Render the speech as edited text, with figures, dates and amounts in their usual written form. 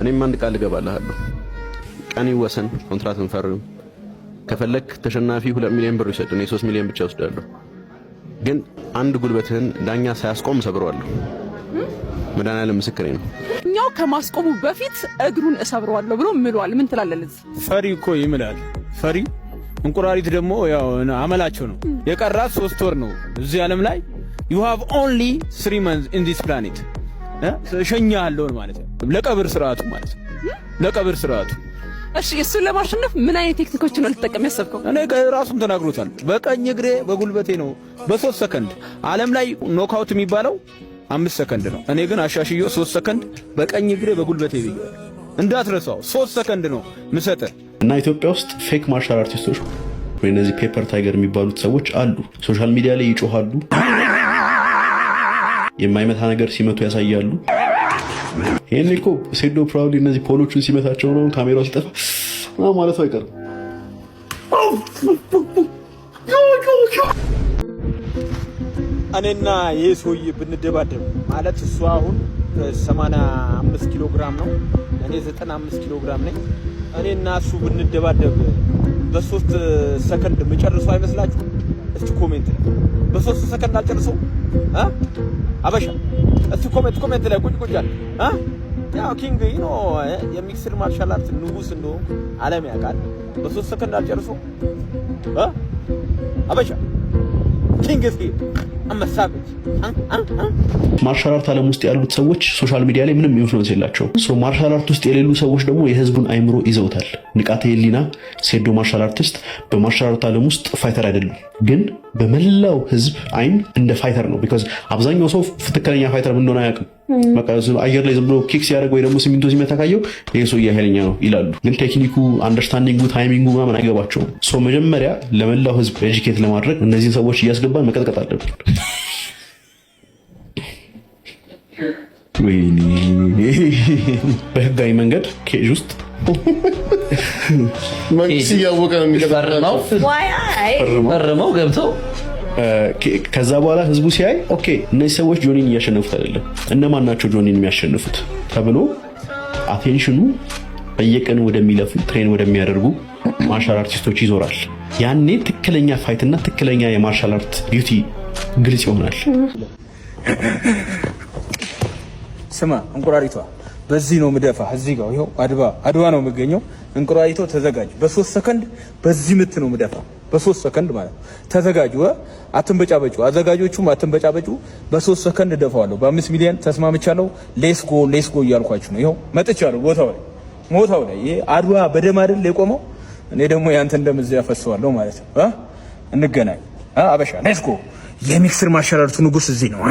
እኔም አንድ ቃል እገባልሃለሁ። ቀን ይወሰን፣ ኮንትራት እንፈርም። ከፈለክ ተሸናፊ 2 ሚሊዮን ብር ይሰጥ፣ እኔ 3 ሚሊዮን ብቻ ወስዳለሁ። ግን አንድ ጉልበትህን ዳኛ ሳያስቆም ሰብረዋለሁ። መድኃኒዓለም ምስክሬ ነው። እኛው ከማስቆሙ በፊት እግሩን እሰብረዋለሁ ብሎ ምሏል። ምን ትላለህ? ፈሪ እኮ ይምላል። ፈሪ እንቁራሪት ደግሞ ያው አመላቸው ነው። የቀራት 3 ወር ነው እዚህ ዓለም ላይ you have only 3 months in this planet ሸኛለሁ ማለት ነው። ለቀብር ስርዓቱ ማለት ነው። ለቀብር ስርዓቱ እሺ፣ እሱን ለማሸነፍ ምን አይነት ቴክኒኮችን ነው ልትጠቀም ያሰብከው? እኔ ራሱም ተናግሮታል። በቀኝ እግሬ በጉልበቴ ነው በ3 ሰከንድ። ዓለም ላይ ኖክአውት የሚባለው 5 ሰከንድ ነው። እኔ ግን አሻሽዮ 3 ሰከንድ በቀኝ እግሬ በጉልበቴ ብዬ እንዳትረሳው 3 ሰከንድ ነው ምሰጠ። እና ኢትዮጵያ ውስጥ ፌክ ማርሻል አርቲስቶች ወይ እነዚህ ፔፐር ታይገር የሚባሉት ሰዎች አሉ። ሶሻል ሚዲያ ላይ ይጮሃሉ፣ የማይመታ ነገር ሲመቱ ያሳያሉ። ይሄን እኮ ሴዶ ፕራውዲ እነዚህ ፖሎቹን ሲመታቸው ነው ካሜራው ሲጠፋ ማለቱ አይቀርም። እኔና ይሄ ሰውዬ ብንደባደብ ማለት እሱ አሁን 85 ኪሎ ግራም ነው፣ እኔ 95 ኪሎ ግራም ነኝ። እኔና እሱ ብንደባደብ በ3 ሰከንድ መጨረሱ አይመስላችሁ? እስቲ ኮሜንት ላይ በ3 ሰከንድ አልጨርሰው አበሻ እስቲ ኮሜንት ላይ ቁጭ አለ ያው ኪንግ የሚክስድ ማርሻል አርት ንጉስ እንደሆነ ዓለም ያውቃል። በ3 ሰከንድ አልጨርሰው አበሻ ኪንግ እስኪ አመሳበች። ማርሻል አርት ዓለም ውስጥ ያሉት ሰዎች ሶሻል ሚዲያ ላይ ምንም ኢንፍሉዌንስ የላቸውም። ማርሻል አርት ውስጥ የሌሉ ሰዎች ደግሞ የህዝቡን አይምሮ ይዘውታል። ንቃተ ህሊና ሴዶ ማርሻል አርቲስት በማርሻል አርት ዓለም ውስጥ ፋይተር አይደለም፣ ግን በመላው ህዝብ አይን እንደ ፋይተር ነው። ቢኮዝ አብዛኛው ሰው ትክክለኛ ፋይተር ምን እንደሆነ አያውቅም። በቃ አየር ላይ ዝም ብሎ ኪክ ሲያደርግ ወይ ደግሞ ሲሚንቶ ሲመታ ካየው ይሄ ሰው ኃይለኛ ነው ይላሉ። ግን ቴክኒኩ፣ አንደርስታንዲንጉ፣ ታይሚንጉ ምናምን አይገባቸውም። መጀመሪያ ለመላው ህዝብ ኤጁኬት ለማድረግ እነዚህን ሰዎች እያስገባን መቀጥቀጥ አለብን። በህጋዊ መንገድ ኬጅ ውስጥ መንግስት እያወቀ ነው የሚገባው ፈርመው ገብተው ከዛ በኋላ ህዝቡ ሲያይ ኦኬ እነዚህ ሰዎች ጆኒን እያሸነፉት አይደለም፣ እነማን ናቸው ጆኒን የሚያሸንፉት ተብሎ አቴንሽኑ በየቀኑ ወደሚለፉ ትሬን ወደሚያደርጉ ማርሻል አርቲስቶች ይዞራል። ያኔ ትክክለኛ ፋይት እና ትክክለኛ የማርሻል አርት ቢዩቲ ግልጽ ይሆናል። ስማ እንቁራሪቷ በዚህ ነው ምደፋ። እዚህ ጋር ይሄው አድዋ ነው የሚገኘው። እንቁራሪቷ ተዘጋጅ። በ3 ሰከንድ በዚህ ምት ነው ምደፋ። በ3 ሰከንድ ማለት ተዘጋጁ። አትንበጫበጩ፣ አዘጋጆቹም አትንበጫበጩ። በ3 ሰከንድ ደፋዋለሁ። በ5 ሚሊዮን ተስማምቻለሁ። ሌስ ጎ እያልኳችሁ ነው። ይሄው መጥቻለሁ ቦታው ላይ። ይሄ አድዋ በደም አይደል የቆመው። እኔ ደግሞ ያንተ እንደምዝ ያፈሰዋለሁ ማለት ነው። እንገናኝ አበሻ። ሌስ ጎ የሚክስድ ማርሻል አርቱ ንጉስ እዚህ ነው።